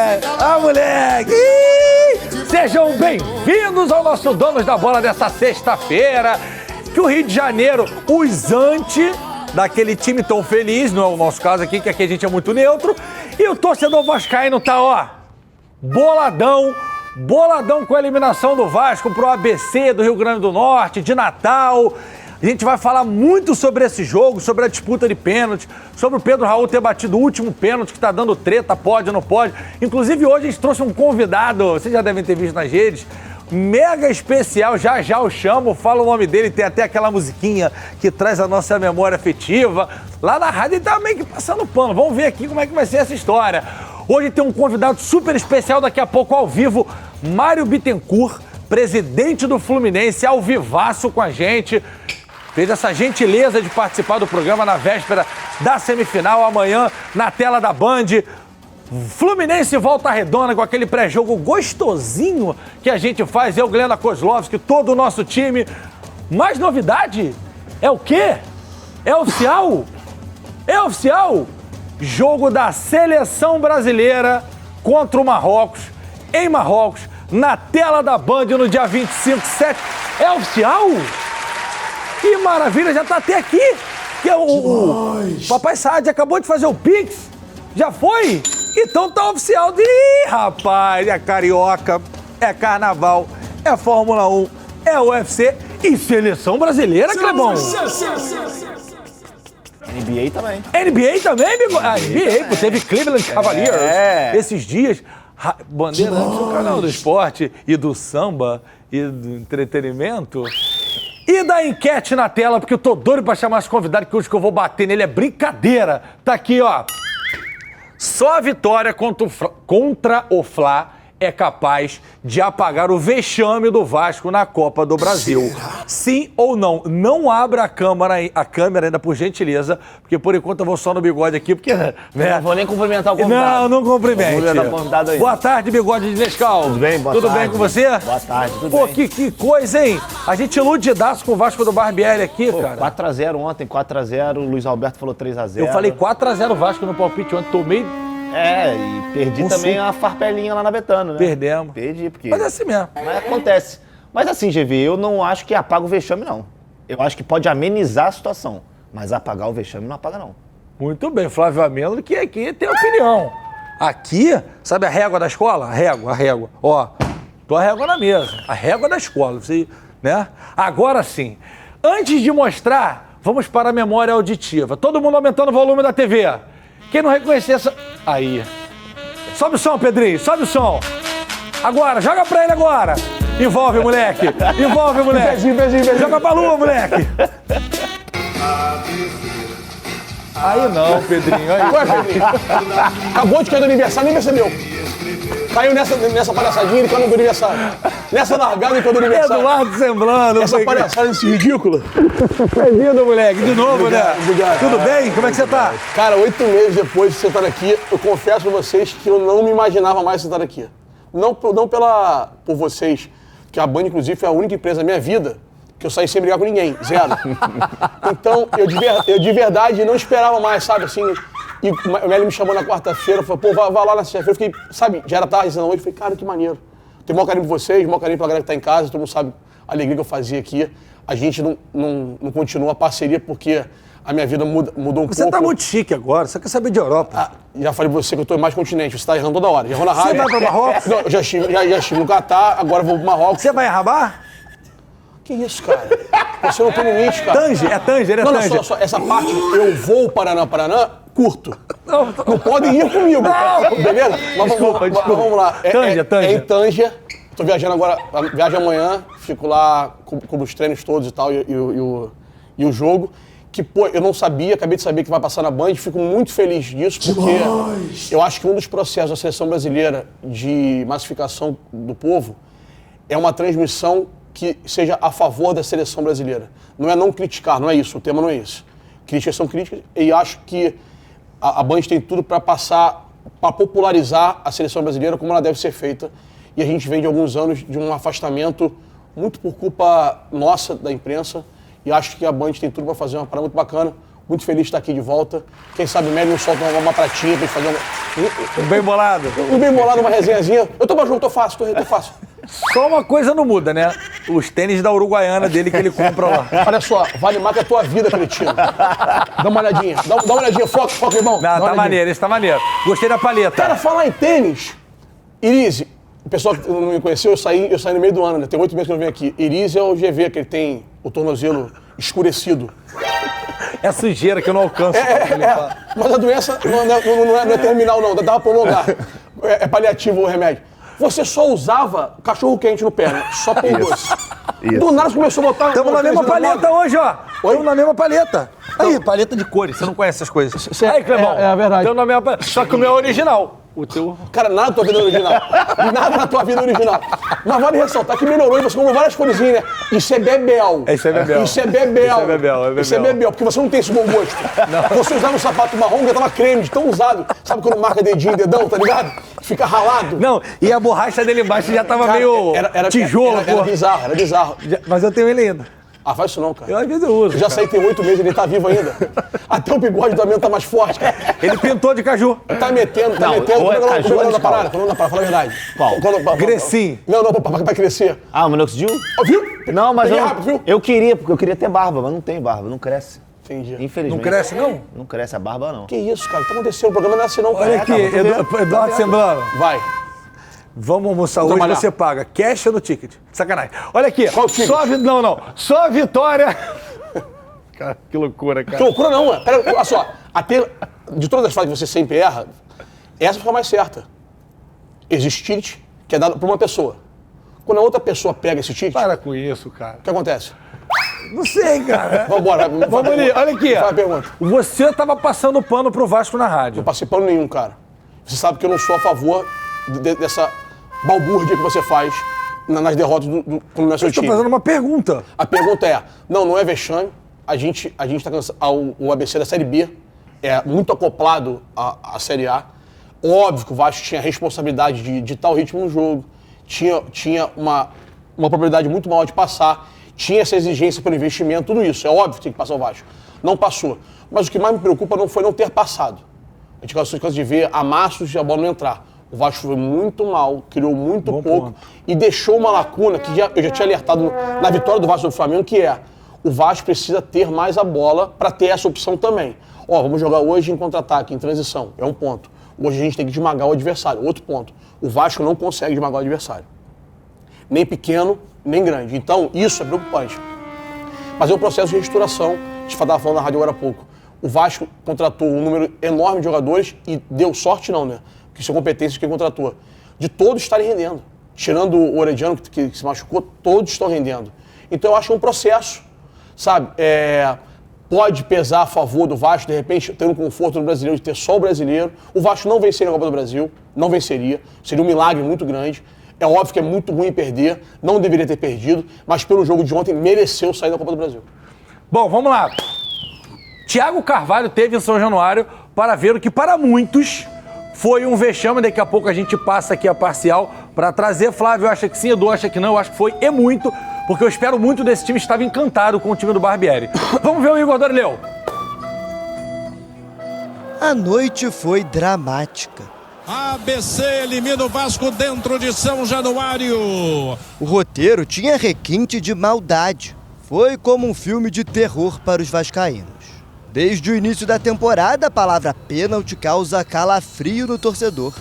moleque! Ah, moleque! Sejam bem-vindos ao nosso Donos da Bola dessa sexta-feira. Que o Rio de Janeiro, os anti daquele time tão feliz, não é o nosso caso aqui, que aqui a gente é muito neutro, e o torcedor vascaíno tá, ó, boladão com a eliminação do Vasco pro ABC do Rio Grande do Norte, de Natal. A gente vai falar muito sobre esse jogo, sobre a disputa de pênalti, sobre o Pedro Raul ter batido o último pênalti que tá dando treta, pode ou não pode. Inclusive hoje a gente trouxe um convidado, vocês já devem ter visto nas redes, mega especial, já eu chamo, falo o nome dele, tem até aquela musiquinha que traz a nossa memória afetiva. Lá na rádio ele tá meio que passando pano, vamos ver aqui como é que vai ser essa história. Hoje tem um convidado super especial, daqui a pouco ao vivo, Mário Bittencourt, presidente do Fluminense, ao vivaço com a gente. Fez essa gentileza de participar do programa na véspera da semifinal, amanhã na tela da Band. Fluminense Volta Redonda com aquele pré-jogo gostosinho que a gente faz, eu, Glenda Kozlovski, todo o nosso time. Mais novidade? É o quê? É oficial? É oficial? Jogo da Seleção Brasileira contra o Marrocos, em Marrocos, na tela da Band no dia 25/7. É oficial? Que maravilha, já tá até aqui. Que é o Papai Saad acabou de fazer o Pix. Já foi? Então tá oficial. Ih, rapaz, é carioca, é carnaval, é Fórmula 1, é UFC e Seleção Brasileira, Clebão. NBA também. NBA também, amigo? A NBA, pô, teve Cleveland Cavaliers esses dias. Bandeirantes do canal do esporte e do samba e do entretenimento. E da enquete na tela, porque eu tô doido pra chamar esse convidado, que hoje que eu vou bater nele é brincadeira. Tá aqui, ó. Só a vitória contra o Fla é capaz de apagar o vexame do Vasco na Copa do Brasil. Sim ou não? Não abra a câmera ainda, por gentileza, porque por enquanto eu vou só no bigode aqui, porque... Né? Não vou nem cumprimentar o convidado. Não cumprimente. Convidado aí. Boa tarde, bigode de Nescau. Tudo bem? Boa tarde. Tudo bem com você? Boa tarde, tudo bem. Pô, que coisa, hein? A gente iludidaço com o Vasco do Barbieri aqui, cara. 4x0 ontem, 4x0, o Luiz Alberto falou 3x0. Eu falei 4x0 Vasco no palpite ontem, tomei... e perdi também a farpelinha lá na Betano, né? Perdemos. Perdi, porque... Mas é assim mesmo. Mas acontece. Mas assim, GV, eu não acho que apaga o vexame, não. Eu acho que pode amenizar a situação, mas apagar o vexame não apaga, não. Muito bem, Flávio Amêndola, que aqui tem opinião. Aqui, sabe a régua da escola? A régua. Ó, tô a régua na mesa. A régua da escola, você, né? Agora sim, antes de mostrar, vamos para a memória auditiva. Todo mundo aumentando o volume da TV. Quem não reconhecer essa... Aí. Sobe o som, Pedrinho, sobe o som. Agora, joga pra ele agora. Envolve, moleque. Envolve, moleque. Beijinho. Joga pra lua, moleque. Aí não, Pedrinho. Aí. Ué, Pedrinho. Acabou de cair do aniversário, nem percebeu. Caiu nessa palhaçadinha, ele caiu no aniversário. Nessa largada, ele caiu do aniversário. Eduardo sembrando. Essa palhaçada desse ridículo. Bem-vindo, moleque. De novo, obrigado, né? Obrigado. Tudo bem? Como é que você tá? Cara, 8 meses depois de você estar aqui, eu confesso pra vocês que eu não me imaginava mais você estar aqui. Não por vocês, que a Band, inclusive, foi a única empresa da minha vida que eu saí sem brigar com ninguém, zero. Então, eu de verdade não esperava mais, sabe, assim... E o Meli me chamou na quarta-feira, falou, pô, vai lá na sexta-feira. Eu fiquei, sabe, já era tarde, da noite, eu falei, cara, que maneiro. Tenho o maior carinho por vocês, o maior carinho pela galera que tá em casa, todo mundo sabe a alegria que eu fazia aqui. A gente não continua a parceria porque a minha vida mudou um pouco. Você tá muito chique agora, você quer saber de Europa. Já falei pra você que eu tô em mais continente, você tá errando toda hora. Já errou na rádio. Você vai pra Marrocos? Não, eu já estive no Catar, agora vou pro Marrocos. Você vai em Rabat? Que isso, cara? Você não tem limite, cara. Tanger, é Tanger. Não, só essa parte, eu vou Paraná, curto. Não podem ir comigo. Não. Beleza? Mas Desculpa. Vamos lá. Tanger. É em Tanger. Tô viajando agora, viajo amanhã, fico lá com os treinos todos e tal, e o jogo. Que, pô, eu não sabia, acabei de saber que vai passar na Band, fico muito feliz disso, porque eu acho que um dos processos da seleção brasileira de massificação do povo é uma transmissão que seja a favor da seleção brasileira. Não é não criticar, não é isso, o tema não é isso. Críticas são críticas e acho que a Band tem tudo para passar, para popularizar a seleção brasileira como ela deve ser feita. E a gente vem de alguns anos de um afastamento muito por culpa nossa da imprensa e acho que a Band tem tudo para fazer uma parada muito bacana. Muito feliz de estar aqui de volta. Quem sabe o Mélio não solta uma pratinha pra gente fazer Bem bolado. bem bolado, uma resenhazinha. Eu tô junto, tô fácil. Só uma coisa não muda, né? Os tênis da Uruguaiana dele que ele compra lá. Olha só, vale mais que a tua vida, cretino. Dá uma olhadinha, dá uma olhadinha, foca, irmão. Não, tá maneiro, esse tá maneiro. Gostei da paleta. Cara, falar em tênis, Irise, o pessoal que não me conheceu, eu saí no meio do ano, né? Tem 8 meses que eu não venho aqui. Irise é o GV, que ele tem o tornozelo escurecido. É sujeira que eu não alcanço. Mas a doença não é terminal, não, dá pra prolongar. É paliativo o remédio. Você só usava cachorro quente no pé, né? Só pão doce. Do nada você começou a botar... Estamos na mesma paleta hoje, ó. Estamos na mesma paleta. Aí, Então- paleta de cores. Você não conhece essas coisas. Aí, Clebão. É verdade. Estamos na mesma paleta. Só que o meu é original. O teu... Cara, nada na tua vida é original. Nada na tua vida é original. Mas vale ressaltar que melhorou e você comprou várias coresinhas, né? Isso é bebel. Isso é bebel. Isso é bebel. Isso é bebel, é bebel. Isso é bebel, porque você não tem esse bom gosto. Você usava um sapato marrom que tava creme, de tão usado. Sabe quando marca dedão, tá ligado? Fica ralado. Não, e a borracha dele embaixo já tava Cara, meio tijolo, era pô. bizarro, era bizarro. Mas eu tenho ele ainda. Ah, faz isso não, cara. Eu às vezes eu uso. Eu já cara. saí tem 8 meses, ele tá vivo ainda. Até o bigode do Amendo tá mais forte. Ele pintou de caju. Tá metendo. Não, ou é caju Como ou é é da parada? descalço. Como é da parada? Fala a verdade. Qual? Grecinho. Não, pra crescer. Ah, o minoxidil? Ó, viu? Não, mas Peguei rápido, viu? eu queria, porque eu queria ter barba, mas não tem barba, não cresce. Entendi. Infelizmente. Não cresce, não? Não cresce a barba, não. Que isso, cara? O que tá acontecendo? O programa não é assim, não, cara. Olha aqui, Eduardo Sembrano. Vai. Vamos almoçar hoje, trabalhar. você paga. Cash ou no ticket? Sacanagem. Olha aqui. Qual ticket? Só a vitória. Cara, que loucura, cara. Que loucura não, é. Pera, olha só. De todas as fases que você sempre erra, essa fica mais certa. Existe ticket que é dado pra uma pessoa. Quando a outra pessoa pega esse ticket, Para com isso, cara. o que acontece? Não sei, cara. Vambora. Vamos ali, olha aqui. Faz a pergunta. Você tava passando pano pro Vasco na rádio. Não passei pano nenhum, cara. Você sabe que eu não sou a favor dessa balbúrdia que você faz nas derrotas quando não é seu Estou time. fazendo uma pergunta. A pergunta é, não é vexame. A gente tá cansado. O ABC da Série B é muito acoplado à Série A. Óbvio que o Vasco tinha a responsabilidade de ditar o ritmo no jogo. Tinha uma probabilidade muito maior de passar. Tinha essa exigência pelo investimento, tudo isso. É óbvio que tem que passar o Vasco. Não passou. Mas o que mais me preocupa não foi não ter passado. A gente cansa de ver amassos e a bola não entrar. O Vasco foi muito mal, criou muito Bom pouco ponto. e deixou uma lacuna que eu já tinha alertado na vitória do Vasco do Flamengo, que é o Vasco precisa ter mais a bola para ter essa opção também. Vamos jogar hoje em contra-ataque, em transição. É um ponto. Hoje a gente tem que esmagar o adversário. Outro ponto. O Vasco não consegue esmagar o adversário. Nem pequeno, nem grande. Então, isso é preocupante. Mas é um processo de reestruturação. A gente estava falando na rádio agora há pouco. O Vasco contratou um número enorme de jogadores e deu sorte não, né? Porque isso é competência de quem contratou. De todos estarem rendendo. Tirando o Orediano, que se machucou, todos estão rendendo. Então eu acho que é um processo, sabe? Pode pesar a favor do Vasco, de repente, ter um conforto no brasileiro, de ter só o brasileiro. O Vasco não venceria a Copa do Brasil, não venceria. Seria um milagre muito grande. É óbvio que é muito ruim perder, não deveria ter perdido, mas pelo jogo de ontem mereceu sair da Copa do Brasil. Bom, vamos lá. Thiago Carvalho teve em São Januário para ver o que para muitos foi um vexame. Daqui a pouco a gente passa aqui a parcial para trazer. Flávio acha que sim, Edu acha que não. Eu acho que foi e muito, porque eu espero muito desse time. Estava encantado com o time do Barbieri. Vamos ver o Igor Dorileu. A noite foi dramática. ABC elimina o Vasco dentro de São Januário. O roteiro tinha requinte de maldade. Foi como um filme de terror para os vascaínos. Desde o início da temporada, a palavra pênalti causa calafrio no torcedor.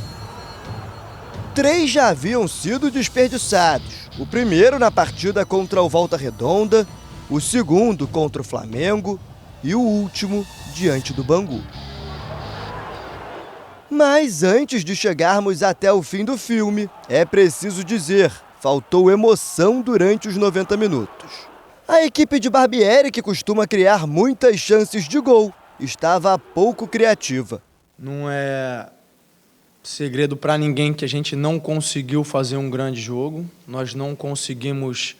3 já haviam sido desperdiçados. O primeiro na partida contra o Volta Redonda, o segundo contra o Flamengo e o último diante do Bangu. Mas antes de chegarmos até o fim do filme, é preciso dizer, faltou emoção durante os 90 minutos. A equipe de Barbieri, que costuma criar muitas chances de gol, estava pouco criativa. Não é segredo para ninguém que a gente não conseguiu fazer um grande jogo. Nós não conseguimos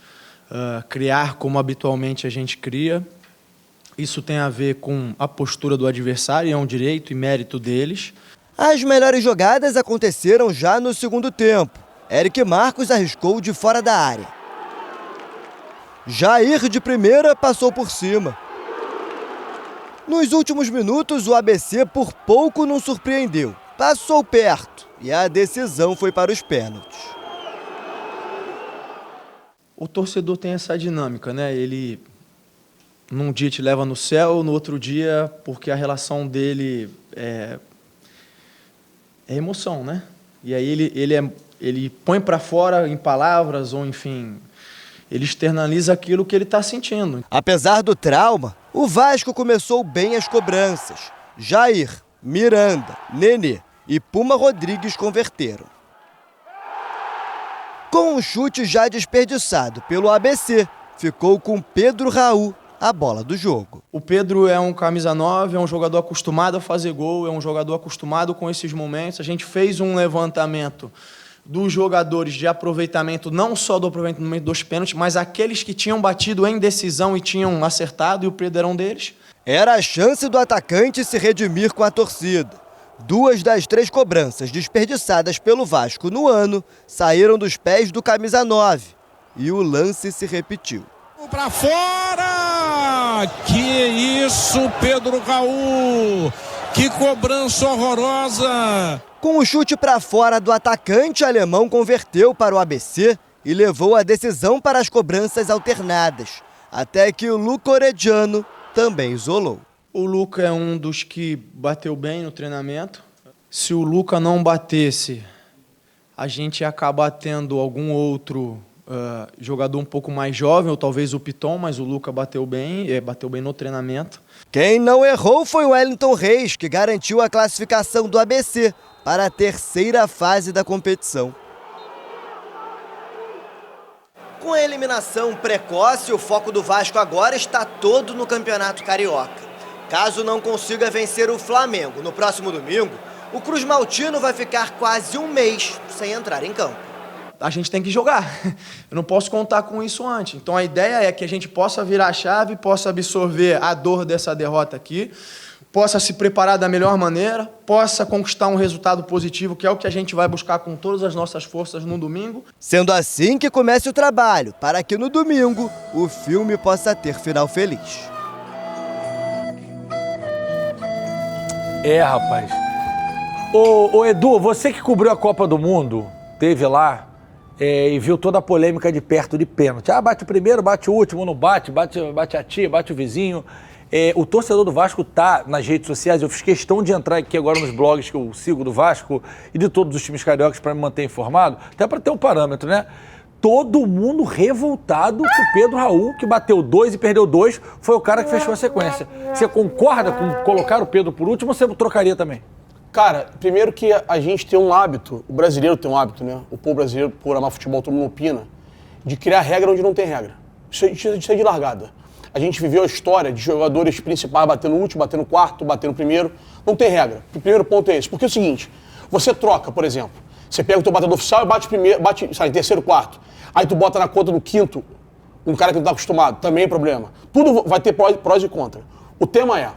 criar como habitualmente a gente cria. Isso tem a ver com a postura do adversário, é um direito e mérito deles. As melhores jogadas aconteceram já no segundo tempo. Eric Marcos arriscou de fora da área. Jair de primeira passou por cima. Nos últimos minutos, o ABC por pouco não surpreendeu. Passou perto e a decisão foi para os pênaltis. O torcedor tem essa dinâmica, né? Ele, num dia te leva no céu, no outro dia, porque a relação dele é emoção, né? E aí ele põe para fora em palavras ou, enfim, ele externaliza aquilo que ele está sentindo. Apesar do trauma, o Vasco começou bem as cobranças. Jair, Miranda, Nenê e Puma Rodrigues converteram. Com um chute já desperdiçado pelo ABC, ficou com Pedro Raul a bola do jogo. O Pedro é um camisa 9, é um jogador acostumado a fazer gol, é um jogador acostumado com esses momentos. A gente fez um levantamento dos jogadores de aproveitamento, não só do aproveitamento dos pênaltis, mas aqueles que tinham batido em decisão e tinham acertado, e o Pedro era um deles. Era a chance do atacante se redimir com a torcida. 2 das 3 cobranças desperdiçadas pelo Vasco no ano saíram dos pés do camisa 9 e o lance se repetiu. Pra fora! Que isso, Pedro Raul! Que cobrança horrorosa! Com o chute para fora do atacante, alemão converteu para o ABC e levou a decisão para as cobranças alternadas, até que o Luca Orediano também isolou. O Luca é um dos que bateu bem no treinamento. Se o Luca não batesse, a gente ia acabar tendo algum outro jogador um pouco mais jovem, ou talvez o Piton, mas o Luca bateu bem no treinamento. Quem não errou foi o Wellington Reis, que garantiu a classificação do ABC para a terceira fase da competição. Com a eliminação precoce, o foco do Vasco agora está todo no Campeonato Carioca. Caso não consiga vencer o Flamengo no próximo domingo, o Cruz Maltino vai ficar quase um mês sem entrar em campo. A gente tem que jogar. Eu não posso contar com isso antes. Então a ideia é que a gente possa virar a chave, possa absorver a dor dessa derrota aqui, possa se preparar da melhor maneira, possa conquistar um resultado positivo, que é o que a gente vai buscar com todas as nossas forças no domingo. Sendo assim que comece o trabalho, para que no domingo o filme possa ter final feliz. Rapaz. Ô Edu, você que cobriu a Copa do Mundo, teve lá e viu toda a polêmica de perto de pênalti. Bate o primeiro, bate o último, não bate a tia, bate o vizinho. O torcedor do Vasco tá nas redes sociais, eu fiz questão de entrar aqui agora nos blogs que eu sigo do Vasco e de todos os times cariocas para me manter informado, até para ter um parâmetro, né? Todo mundo revoltado que o Pedro Raul, que bateu 2 e perdeu 2, foi o cara que fechou a sequência. Você concorda com colocar o Pedro por último ou você trocaria também? Cara, primeiro que a gente tem um hábito, o brasileiro tem um hábito, né? O povo brasileiro, por amar futebol, todo mundo opina, de criar regra onde não tem regra. Isso é de largada. A gente viveu a história de jogadores principais batendo no último, batendo no quarto, batendo no primeiro. Não tem regra. O primeiro ponto é esse. Porque é o seguinte, você troca, por exemplo, você pega o teu batedor oficial e bate primeiro, sai em terceiro, quarto. Aí tu bota na conta do quinto um cara que não está acostumado, também é problema. Tudo vai ter prós e contras. O tema é,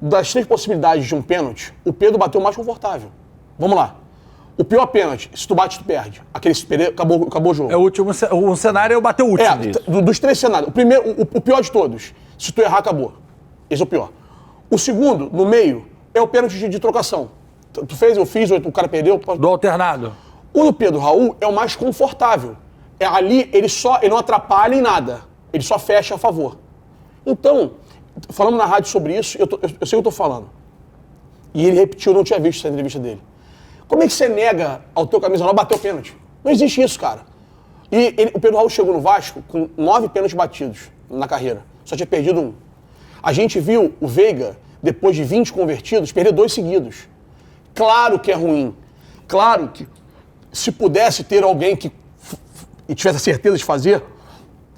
das 3 possibilidades de um pênalti, o Pedro bateu mais confortável. Vamos lá. O pior pênalti, se tu bate, tu perde. Aquele se perder, acabou o jogo. O cenário é o bater o último. Dos 3 cenários. O primeiro, o pior de todos. Se tu errar, acabou. Esse é o pior. O segundo, no meio, é o pênalti de trocação. Tu fez, eu fiz, o cara perdeu. Do alternado. O do Pedro Raul é o mais confortável. Ali, ele não atrapalha em nada. Ele só fecha a favor. Então, falando na rádio sobre isso, eu sei o que eu tô falando. E ele repetiu, eu não tinha visto essa entrevista dele. Como é que você nega ao teu camisa 9 bater o pênalti? Não existe isso, cara. E o Pedro Raul chegou no Vasco com 9 pênaltis batidos na carreira. Só tinha perdido 1. A gente viu o Veiga, depois de 20 convertidos, perder 2 seguidos. Claro que é ruim. Claro que se pudesse ter alguém que tivesse a certeza de fazer,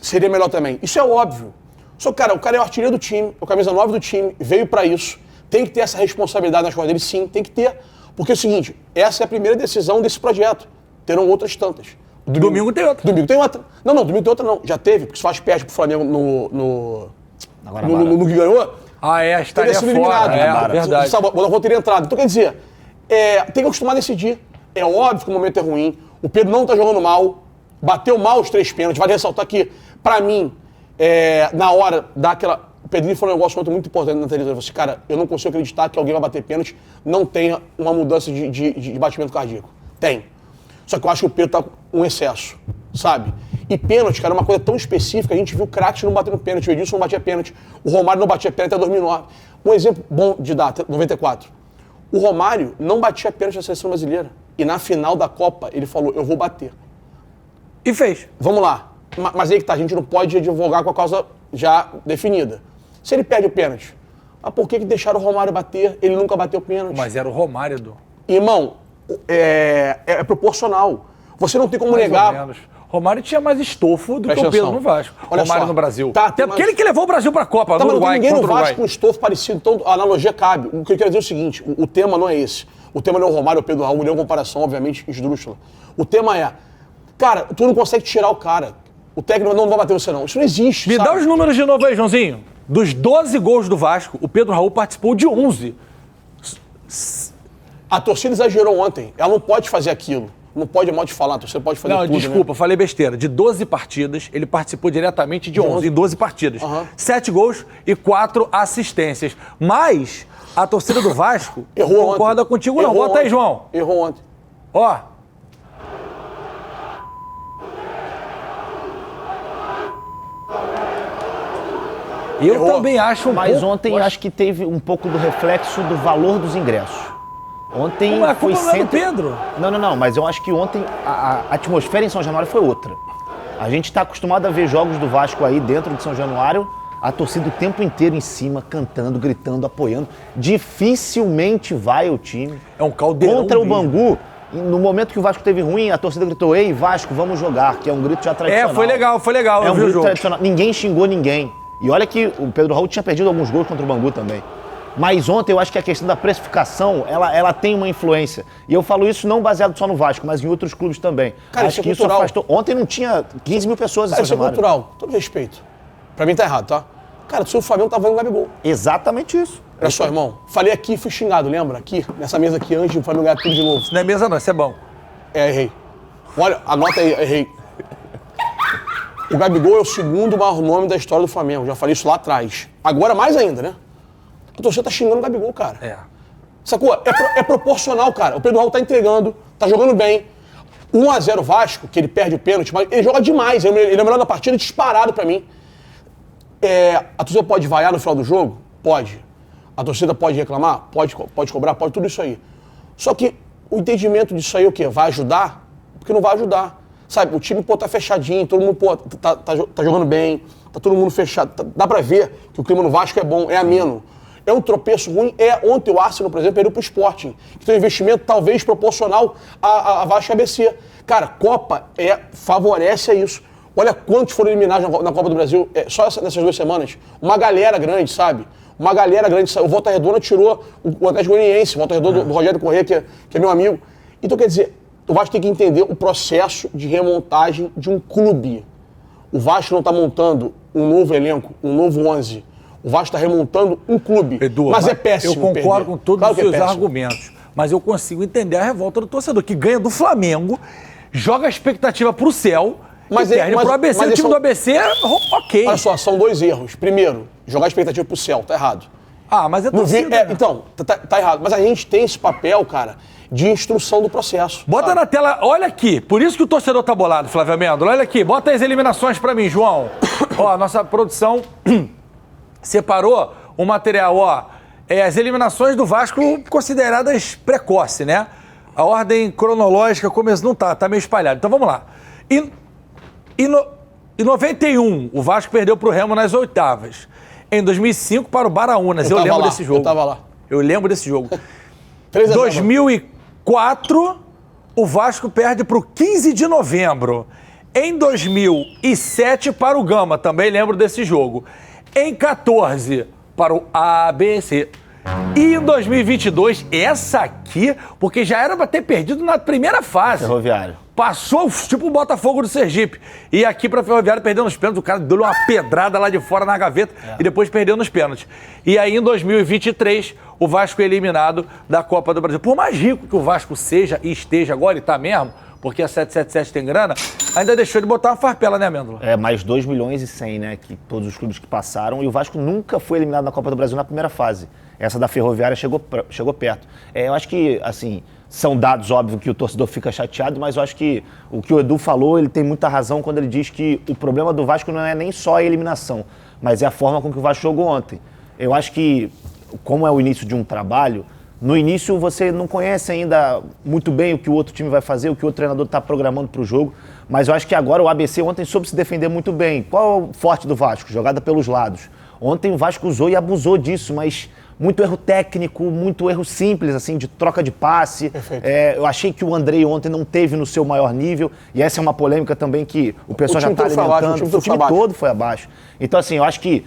seria melhor também. Isso é óbvio. Só que, cara, o cara é o artilheiro do time, é o camisa 9 do time, veio pra isso. Tem que ter essa responsabilidade nas costas dele, sim, tem que ter. Porque é o seguinte, essa é a primeira decisão desse projeto. Terão outras tantas. Domingo tem outra. Domingo tem outra. Não, domingo tem outra não. Já teve, porque se faz perde pro Flamengo no que ganhou. Estaria fora. Verdade. O Botafogo teria entrado. Então, quer dizer, tem que acostumar a decidir. É óbvio que o momento é ruim. O Pedro não tá jogando mal. Bateu mal os 3 pênaltis. Vale ressaltar que, pra mim, na hora daquela... Pedrinho falou um negócio muito importante na televisão. Ele falou assim, cara, eu não consigo acreditar que alguém vai bater pênalti, não tenha uma mudança de batimento cardíaco. Tem. Só que eu acho que o Pedro tá com um excesso, sabe? E pênalti, cara, é uma coisa tão específica. A gente viu craques não batendo pênalti, o Edilson não batia pênalti, o Romário não batia pênalti até 2009. Um exemplo bom de data, 94. O Romário não batia pênalti na seleção brasileira. E na final da Copa, ele falou, eu vou bater. E fez. Vamos lá. Mas aí que tá, a gente não pode advogar com a causa já definida. Se ele perde o pênalti, mas por que deixaram o Romário bater? Ele nunca bateu pênalti. Mas era o Romário, Edu. Irmão, é proporcional. Você não tem como Mais negar. ou menos. Romário tinha mais estofo do que Presta o Pedro atenção. no Vasco. Olha Romário só. no Brasil. Tá, Até mas- aquele que levou o Brasil pra Copa, Tá, no mas não tem Uruguai, ninguém no contra o Vasco Uruguai. com estofo parecido, então a analogia cabe. O que eu quero dizer é o seguinte, o tema não é esse. O tema não é o Romário ou o Pedro Raul, não é uma comparação, obviamente, esdrúxula. O tema é, cara, tu não consegue tirar o cara. O técnico não vai bater você não. Isso não existe, Me sabe? dá os números de novo aí, Joãozinho. Dos 12 gols do Vasco, o Pedro Raul participou de 11. A torcida exagerou ontem. Ela não pode fazer aquilo. Não pode mal de falar, a torcida pode fazer Não, tudo, desculpa, né? eu falei besteira. De 12 partidas, ele participou diretamente de 11, em 12 partidas. Aham. 7 gols e 4 assistências. Mas a torcida do Vasco Errou não concorda ontem. contigo, não. Errou Bota aí, ontem. João. Errou ontem. Ó. Eu Errou. também acho um Mas pouco... ontem acho que teve um pouco do reflexo do valor dos ingressos. Ontem Mas a foi culpa não é do Pedro. Não, mas eu acho que ontem a atmosfera em São Januário foi outra. A gente está acostumado a ver jogos do Vasco aí dentro de São Januário, a torcida o tempo inteiro em cima, cantando, gritando, apoiando. Dificilmente vai o time. É um caldeirão Contra o mesmo. Bangu, no momento que o Vasco teve ruim, a torcida gritou, ei, Vasco, vamos jogar, que é um grito já tradicional. Foi legal. É Eu um vi o grito jogo. tradicional. Ninguém xingou ninguém. E olha que o Pedro Raul tinha perdido alguns gols contra o Bangu também. Mas ontem eu acho que a questão da precificação, ela tem uma influência. E eu falo isso não baseado só no Vasco, mas em outros clubes também. Cara, acho isso é que isso cultural. afastou. Ontem não tinha 15 mil pessoas em Cara, São isso é Januário. cultural. Todo respeito. Pra mim tá errado, tá? Cara, se o Flamengo tava vendo o Gabigol. Exatamente isso. Olha só, irmão. Falei aqui e fui xingado, lembra? Aqui, nessa mesa aqui, antes do Flamengo ganhar tudo de novo. Não é mesa não, isso é bom. Errei. Olha, anota aí, errei. O Gabigol é o segundo maior nome da história do Flamengo. Já falei isso lá atrás. Agora mais ainda, né? A torcida tá xingando o Gabigol, cara. É. Sacou? É proporcional, cara. O Pedro Raul tá entregando, tá jogando bem. 1x0 Vasco, que ele perde o pênalti, mas ele joga demais. Ele é o melhor da partida, disparado pra mim. A torcida pode vaiar no final do jogo? Pode. A torcida pode reclamar? Pode cobrar? Pode, tudo isso aí. Só que o entendimento disso aí é o quê? Vai ajudar? Porque não vai ajudar. Sabe, o time, pô, tá fechadinho, todo mundo, pô, tá jogando bem, tá todo mundo fechado. Dá pra ver que o clima no Vasco é bom, é ameno. É um tropeço ruim. Ontem o Arsenal, por exemplo, perdeu pro Sporting, que tem um investimento talvez proporcional a Vasco e ABC. Cara, Copa favorece a isso. Olha quantos foram eliminados na Copa do Brasil, só nessas 2 semanas. Uma galera grande, sabe? Uma galera grande. O Volta Redonda tirou o Atlético Goianiense, o Volta Redonda do Rogério Corrêa, que é meu amigo. Então, quer dizer, o Vasco tem que entender o processo de remontagem de um clube. O Vasco não está montando um novo elenco, um novo 11. O Vasco está remontando um clube. Edu, mas é péssimo. Eu concordo perder. com todos Claro os que é seus péssimo. argumentos, mas eu consigo entender a revolta do torcedor, que ganha do Flamengo, joga a expectativa pro céu Mas e perde pro ABC. mas O time são- do ABC, ok. Olha só, são 2 erros. Primeiro, jogar a expectativa pro céu, tá errado. Ah, mas é Não vi, torcida, né? então, tá errado. Mas a gente tem esse papel, cara, de instrução do processo. Bota sabe? na tela, olha aqui, por isso que o torcedor tá bolado, Flávio Amêndola. Olha aqui, bota as eliminações pra mim, João. Ó, a nossa produção separou o material, ó. As eliminações do Vasco consideradas precoce, né? A ordem cronológica não tá meio espalhado. Então vamos lá. Em 91, o Vasco perdeu pro Remo nas oitavas. Em 2005, para o Baraunas. Eu tava lembro lá, desse jogo. eu tava lá. Eu lembro desse jogo. 3-0. 2004, o Vasco perde para o 15 de novembro. Em 2007, para o Gama, também lembro desse jogo. Em 14, para o ABC. E em 2022, essa aqui, porque já era para ter perdido na primeira fase. Ferroviário. Passou tipo o Botafogo do Sergipe. E aqui pra Ferroviário perdeu nos pênaltis. O cara deu uma pedrada lá de fora na gaveta e depois perdeu nos pênaltis. E aí em 2023, o Vasco é eliminado da Copa do Brasil. Por mais rico que o Vasco seja e esteja agora, e tá mesmo, porque a 777 tem grana, ainda deixou de botar uma farpela, né, Amêndola? Mais 2 milhões e 100, né? Que todos os clubes que passaram. E o Vasco nunca foi eliminado na Copa do Brasil na primeira fase. Essa da Ferroviária chegou perto. Eu acho que, assim, são dados, óbvio, que o torcedor fica chateado, mas eu acho que o que o Edu falou, ele tem muita razão quando ele diz que o problema do Vasco não é nem só a eliminação, mas é a forma com que o Vasco jogou ontem. Eu acho que, como é o início de um trabalho, no início você não conhece ainda muito bem o que o outro time vai fazer, o que o outro treinador está programando para o jogo, mas eu acho que agora o ABC ontem soube se defender muito bem. Qual é o forte do Vasco? Jogada pelos lados. Ontem o Vasco usou e abusou disso, mas muito erro técnico, muito erro simples, assim, de troca de passe. Eu achei que o Andrei ontem não teve no seu maior nível, e essa é uma polêmica também que o pessoal já está alimentando. O time todo foi abaixo. Então, assim, eu acho que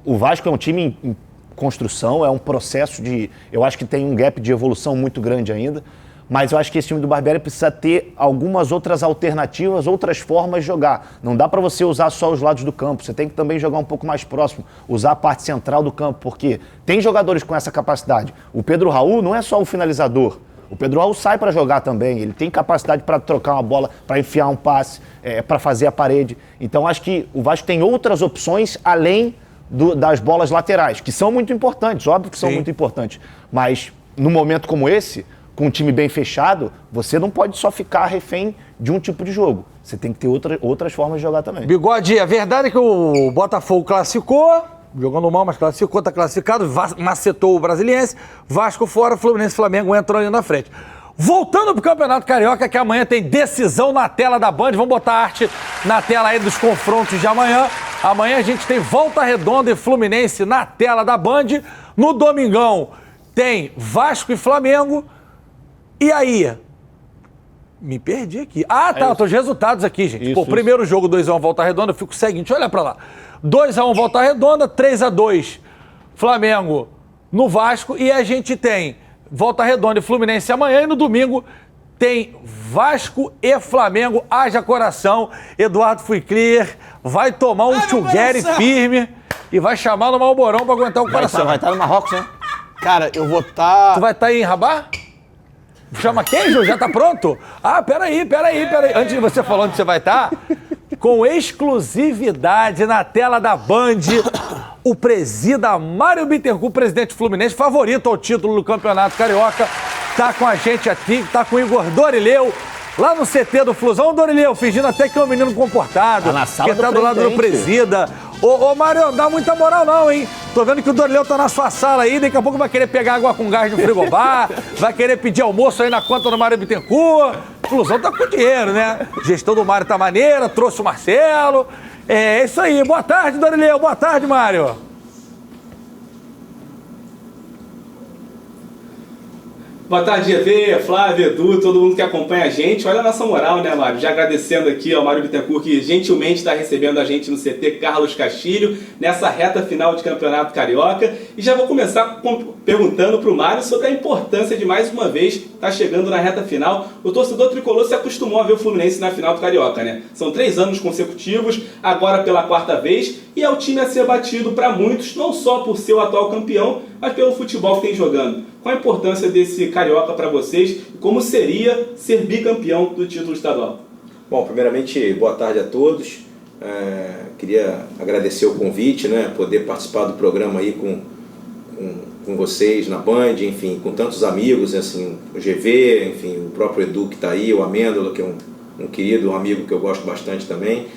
o Vasco é um time em construção, é um processo de... Eu acho que tem um gap de evolução muito grande ainda, mas eu acho que esse time do Barbieri precisa ter algumas outras alternativas, outras formas de jogar. Não dá para você usar só os lados do campo, você tem que também jogar um pouco mais próximo, usar a parte central do campo, porque tem jogadores com essa capacidade. O Pedro Raul não é só o finalizador, o Pedro Raul sai para jogar também, ele tem capacidade para trocar uma bola, para enfiar um passe, para fazer a parede. Então acho que o Vasco tem outras opções além das bolas laterais, que são muito importantes, óbvio que são muito importantes, mas num momento como esse, com um time bem fechado, você não pode só ficar refém de um tipo de jogo. Você tem que ter outras formas de jogar também. Bigode, a verdade é que o Botafogo classificou, jogando mal, mas classificou, tá classificado, macetou o Brasiliense, Vasco fora, Fluminense e Flamengo entrou ali na frente. Voltando pro Campeonato Carioca, que amanhã tem decisão na tela da Band, vamos botar a arte na tela aí dos confrontos de amanhã. Amanhã a gente tem Volta Redonda e Fluminense na tela da Band. No domingão tem Vasco e Flamengo. E aí? Me perdi aqui. Tá, os resultados aqui, gente. Pô, primeiro jogo 2x1 Volta Redonda, eu fico o seguinte, olha pra lá. 2x1 Volta Redonda, 3x2 Flamengo no Vasco, e a gente tem Volta Redonda e Fluminense amanhã, e no domingo tem Vasco e Flamengo. Haja coração, Eduardo Fuiclier vai tomar um tchuguere firme e vai chamar no Malborão pra aguentar o coração. Vai estar no Marrocos, né? Cara, eu vou estar... Tu vai estar aí em Rabat? Chama quem, Ju? Já tá pronto? Peraí. Antes de você falar onde você vai estar, com exclusividade na tela da Band, o presida Mário Bittencourt, presidente Fluminense, favorito ao título do Campeonato Carioca, tá com a gente aqui, tá com o Igor Dorileu, lá no CT do Flusão. Dorileu, fingindo até que é um menino comportado, tá na sala que tá do lado do presida. Ô, Mário, não dá muita moral não, hein? Tô vendo que o Dorileu tá na sua sala aí, daqui a pouco vai querer pegar água com gás no frigobar, vai querer pedir almoço aí na conta do Mário Bittencourt. Flusão tá com dinheiro, né? Gestão do Mário tá maneira, trouxe o Marcelo. É isso aí. Boa tarde, Dorileu. Boa tarde, Mário. Boa tarde, GV, Flávio, Edu, todo mundo que acompanha a gente. Olha a nossa moral, né, Mário? Já agradecendo aqui ao Mário Bittencourt, que gentilmente está recebendo a gente no CT Carlos Castilho, nessa reta final de Campeonato Carioca. E já vou começar perguntando para o Mário sobre a importância de, mais uma vez, estar chegando na reta final. O torcedor tricolor se acostumou a ver o Fluminense na final do Carioca, né? São 3 anos consecutivos, agora pela 4ª vez, e é o time a ser batido para muitos, não só por ser o atual campeão, mas pelo futebol que tem jogando. Qual a importância desse Carioca para vocês e como seria ser bicampeão do título estadual? Bom, primeiramente, boa tarde a todos. Queria agradecer o convite, né, poder participar do programa aí com vocês na Band, enfim, com tantos amigos, assim, o GV, enfim, o próprio Edu que está aí, o Amêndola, que é um querido, um amigo que eu gosto bastante também.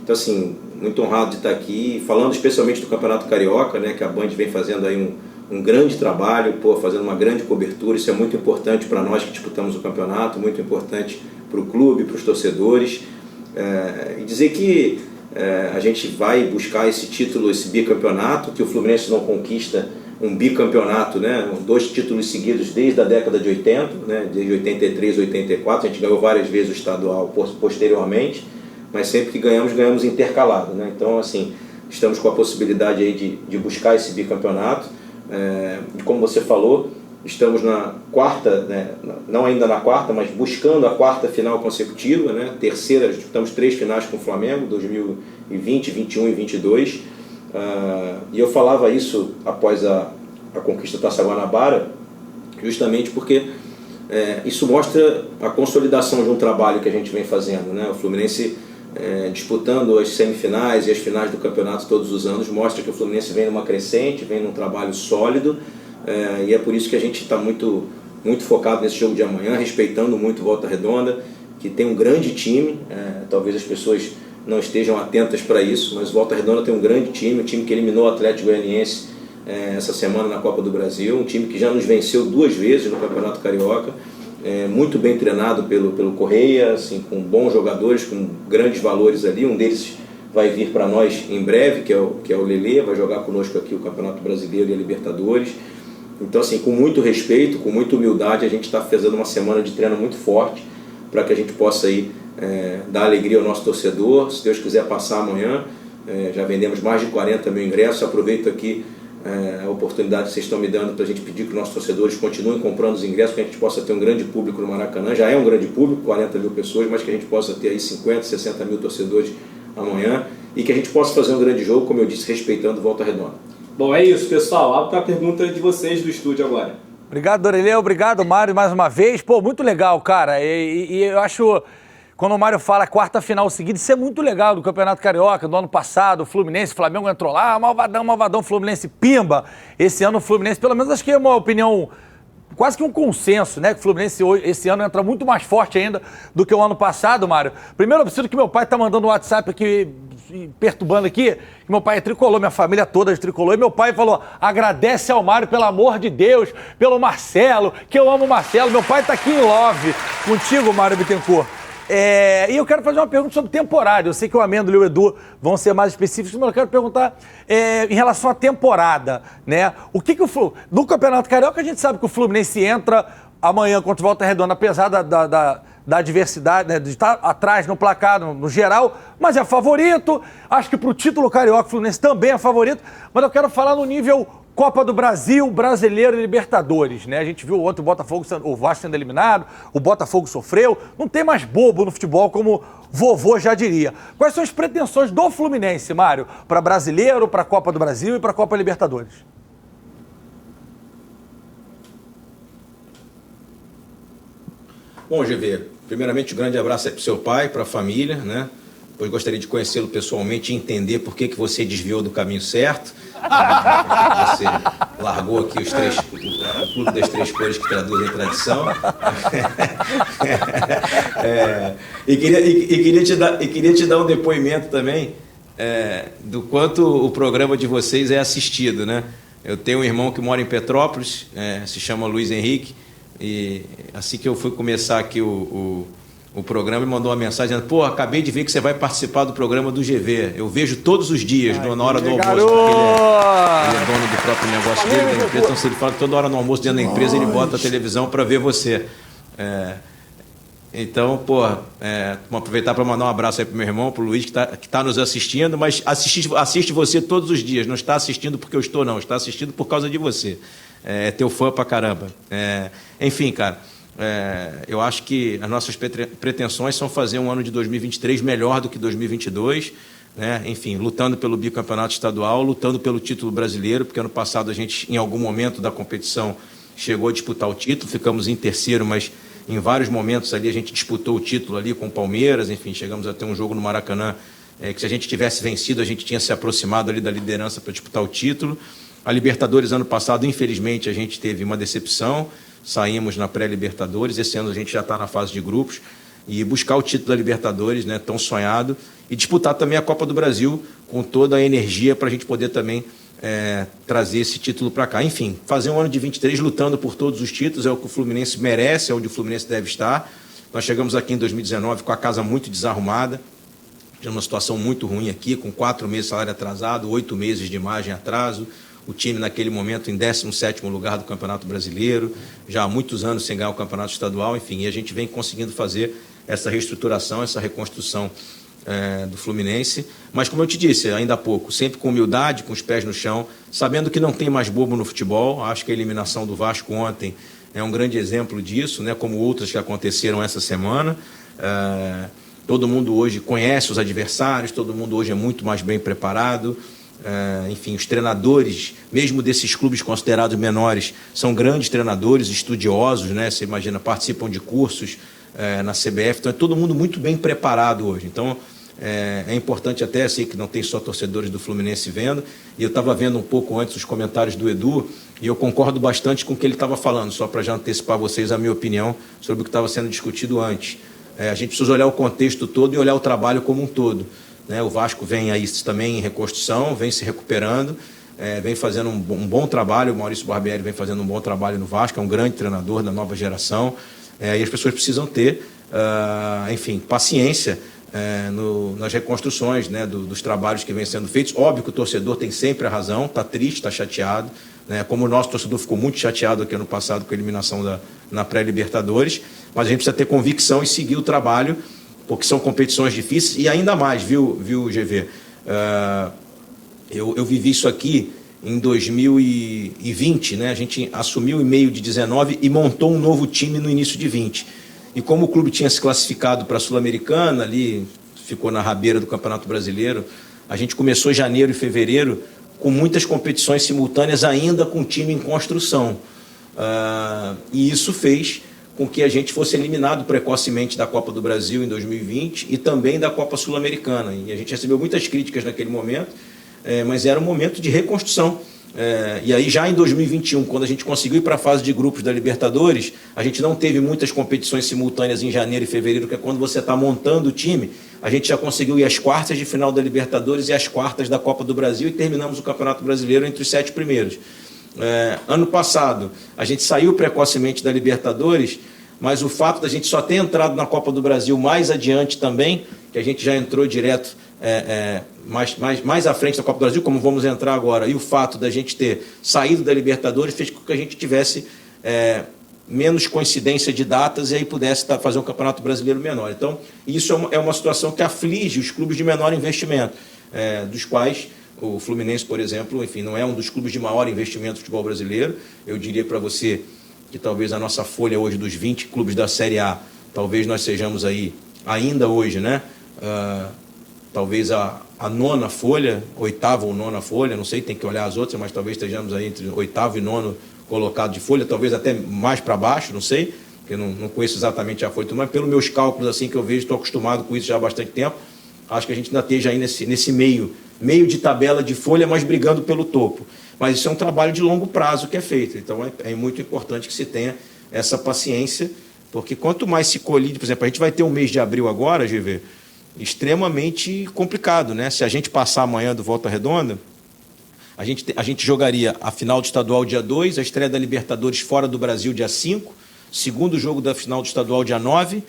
Então, assim, muito honrado de estar aqui, falando especialmente do Campeonato Carioca, né, que a Band vem fazendo aí um grande trabalho, fazendo uma grande cobertura. Isso é muito importante para nós que disputamos o campeonato, muito importante para o clube, para os torcedores. E dizer que a gente vai buscar esse título, esse bicampeonato, que o Fluminense não conquista um bicampeonato, né? 2 títulos seguidos desde a década de 80, né? Desde 83, 84, a gente ganhou várias vezes o estadual posteriormente, mas sempre que ganhamos intercalado, né? Então, assim, estamos com a possibilidade aí de buscar esse bicampeonato. Como você falou, estamos na 4ª, né? Não ainda na 4ª, mas buscando a 4ª final consecutiva, né? Terceira, disputamos 3 finais com o Flamengo, 2020, 21 e 22. E eu falava isso após a conquista da Taça Guanabara, justamente porque isso mostra a consolidação de um trabalho que a gente vem fazendo, né? O Fluminense disputando as semifinais e as finais do campeonato todos os anos mostra que o Fluminense vem numa crescente, vem num trabalho sólido, e é por isso que a gente está muito, muito focado nesse jogo de amanhã, respeitando muito Volta Redonda, que tem um grande time, talvez as pessoas não estejam atentas para isso, mas Volta Redonda tem um grande time, um time que eliminou o Atlético Goianiense essa semana na Copa do Brasil, um time que já nos venceu 2 vezes no Campeonato Carioca, muito bem treinado pelo Correia, assim, com bons jogadores, com grandes valores ali. Um deles vai vir para nós em breve, que é o Lelê, vai jogar conosco aqui o Campeonato Brasileiro e a Libertadores. Então, assim, com muito respeito, com muita humildade, a gente está fazendo uma semana de treino muito forte para que a gente possa aí, dar alegria ao nosso torcedor. Se Deus quiser passar amanhã, já vendemos mais de 40 mil ingressos. Aproveito aqui a oportunidade que vocês estão me dando para a gente pedir que os nossos torcedores continuem comprando os ingressos, que a gente possa ter um grande público no Maracanã. Já é um grande público, 40 mil pessoas, mas que a gente possa ter aí 50, 60 mil torcedores amanhã e que a gente possa fazer um grande jogo, como eu disse, respeitando Volta Redonda. Bom, é isso, pessoal. Abro para a pergunta de vocês do estúdio agora. Obrigado, Dorelê. Obrigado, Mário, mais uma vez. Pô, muito legal, cara. E eu acho, quando o Mário fala quarta final seguida, isso é muito legal do Campeonato Carioca, do ano passado, o Fluminense, o Flamengo entrou lá, malvadão, Fluminense pimba. Esse ano o Fluminense, pelo menos acho que é uma opinião, quase que um consenso, né? Que o Fluminense esse ano entra muito mais forte ainda do que o ano passado, Mário. Primeiro eu preciso que meu pai tá mandando um WhatsApp aqui, perturbando aqui, que meu pai é tricolor, minha família toda é tricolor, e meu pai falou, agradece ao Mário, pelo amor de Deus, pelo Marcelo, que eu amo o Marcelo. Meu pai tá aqui em love contigo, Mário Bittencourt. E eu quero fazer uma pergunta sobre temporada. Eu sei que o Amêndola e o Edu vão ser mais específicos, mas eu quero perguntar em relação à temporada, né? O que o no Campeonato Carioca a gente sabe que o Fluminense entra amanhã contra o Volta Redonda, apesar da adversidade, né, de estar atrás no placar, no geral, mas é favorito. Acho que para o título carioca o Fluminense também é favorito, mas eu quero falar no nível Copa do Brasil, Brasileiro e Libertadores, né? A gente viu ontem o Vasco sendo eliminado, o Botafogo sofreu. Não tem mais bobo no futebol, como vovô já diria. Quais são as pretensões do Fluminense, Mário, para Brasileiro, para a Copa do Brasil e para a Copa Libertadores? Bom, GV, primeiramente um grande abraço aí para o seu pai, para a família, né? Depois gostaria de conhecê-lo pessoalmente e entender por que você desviou do caminho certo. Você largou aqui o clube das 3 cores que traduzem tradição. E queria te dar um depoimento também do quanto o programa de vocês é assistido, né? Eu tenho um irmão que mora em Petrópolis, se chama Luiz Henrique, e assim que eu fui começar aqui o programa, ele mandou uma mensagem dizendo, pô, acabei de ver que você vai participar do programa do GV. Eu vejo todos os dias, na hora do almoço, porque ele é dono do próprio negócio dele, da empresa, então se ele fala que toda hora no almoço dentro da empresa ele bota a televisão para ver você. Então, pô, vamos aproveitar para mandar um abraço aí pro meu irmão, pro Luiz, que tá nos assistindo, mas assiste você todos os dias, não está assistindo porque eu estou, não, está assistindo por causa de você. É teu fã pra caramba. Enfim, cara, eu acho que as nossas pretensões são fazer um ano de 2023 melhor do que 2022, né? Enfim, lutando pelo bicampeonato estadual, lutando pelo título brasileiro, porque ano passado a gente, em algum momento da competição, chegou a disputar o título, ficamos em terceiro, mas em vários momentos ali a gente disputou o título ali com o Palmeiras, enfim, chegamos a ter um jogo no Maracanã que se a gente tivesse vencido, a gente tinha se aproximado ali da liderança para disputar o título. A Libertadores, ano passado, infelizmente, a gente teve uma decepção, saímos na pré-Libertadores, esse ano a gente já está na fase de grupos, e buscar o título da Libertadores, né, tão sonhado, e disputar também a Copa do Brasil com toda a energia para a gente poder também trazer esse título para cá. Enfim, fazer um ano de 23 lutando por todos os títulos, é o que o Fluminense merece, é onde o Fluminense deve estar. Nós chegamos aqui em 2019 com a casa muito desarrumada, tinha uma situação muito ruim aqui, com 4 meses de salário atrasado, 8 meses de imagem atraso, o time naquele momento em 17º lugar do Campeonato Brasileiro, já há muitos anos sem ganhar o Campeonato Estadual, enfim, e a gente vem conseguindo fazer essa reestruturação, essa reconstrução do Fluminense, mas como eu te disse ainda há pouco, sempre com humildade, com os pés no chão, sabendo que não tem mais bobo no futebol. Acho que a eliminação do Vasco ontem é um grande exemplo disso, né, como outras que aconteceram essa semana. Todo mundo hoje conhece os adversários, todo mundo hoje é muito mais bem preparado. Enfim, os treinadores, mesmo desses clubes considerados menores, são grandes treinadores, estudiosos, né? Você imagina, participam de cursos na CBF, então é todo mundo muito bem preparado hoje. Então, é importante até, sei que não tem só torcedores do Fluminense vendo, e eu estava vendo um pouco antes os comentários do Edu, e eu concordo bastante com o que ele estava falando, só para já antecipar a vocês a minha opinião sobre o que estava sendo discutido antes. A gente precisa olhar o contexto todo e olhar o trabalho como um todo. O Vasco vem aí também em reconstrução, vem se recuperando, vem fazendo um bom trabalho. O Maurício Barbieri vem fazendo um bom trabalho no Vasco, é um grande treinador da nova geração. E as pessoas precisam ter, enfim, paciência nas reconstruções, né, dos trabalhos que vêm sendo feitos. Óbvio que o torcedor tem sempre a razão, está triste, está chateado, né, como o nosso torcedor ficou muito chateado aqui ano passado com a eliminação na pré-Libertadores, mas a gente precisa ter convicção e seguir o trabalho, porque são competições difíceis, e ainda mais, viu GV? Eu vivi isso aqui em 2020, né? A gente assumiu em meio de 19 e montou um novo time no início de 20. E como o clube tinha se classificado para a Sul-Americana, ali ficou na rabeira do Campeonato Brasileiro, a gente começou em janeiro e fevereiro com muitas competições simultâneas ainda com o time em construção. E isso fez com que a gente fosse eliminado precocemente da Copa do Brasil em 2020 e também da Copa Sul-Americana. E a gente recebeu muitas críticas naquele momento, mas era um momento de reconstrução. E aí já em 2021, quando a gente conseguiu ir para a fase de grupos da Libertadores, a gente não teve muitas competições simultâneas em janeiro e fevereiro, que é quando você está montando o time, a gente já conseguiu ir às quartas de final da Libertadores e às quartas da Copa do Brasil e terminamos o Campeonato Brasileiro entre os 7 primeiros. Ano passado, a gente saiu precocemente da Libertadores, mas o fato da gente só ter entrado na Copa do Brasil mais adiante também, que a gente já entrou direto mais à frente da Copa do Brasil, como vamos entrar agora, e o fato da gente ter saído da Libertadores fez com que a gente tivesse menos coincidência de datas e aí pudesse fazer um Campeonato Brasileiro menor. Então, isso é uma situação que aflige os clubes de menor investimento, dos quais o Fluminense, por exemplo, enfim, não é um dos clubes de maior investimento do futebol brasileiro. Eu diria para você que talvez a nossa folha hoje dos 20 clubes da Série A, talvez nós sejamos aí, ainda hoje, né? Talvez a 9ª folha, 8ª ou 9ª folha, não sei, tem que olhar as outras, mas talvez estejamos aí entre 8º e 9º colocado de folha, talvez até mais para baixo, não sei, porque eu não conheço exatamente a folha, mas pelos meus cálculos assim que eu vejo, estou acostumado com isso já há bastante tempo, acho que a gente ainda esteja aí nesse meio de tabela de folha, mas brigando pelo topo. Mas isso é um trabalho de longo prazo que é feito, então é muito importante que se tenha essa paciência, porque quanto mais se colide, por exemplo, a gente vai ter um mês de abril agora, GV, extremamente complicado, né? Se a gente passar amanhã do Volta Redonda, a gente jogaria a final do estadual dia 2, a estreia da Libertadores fora do Brasil dia 5, segundo jogo da final do estadual dia 9,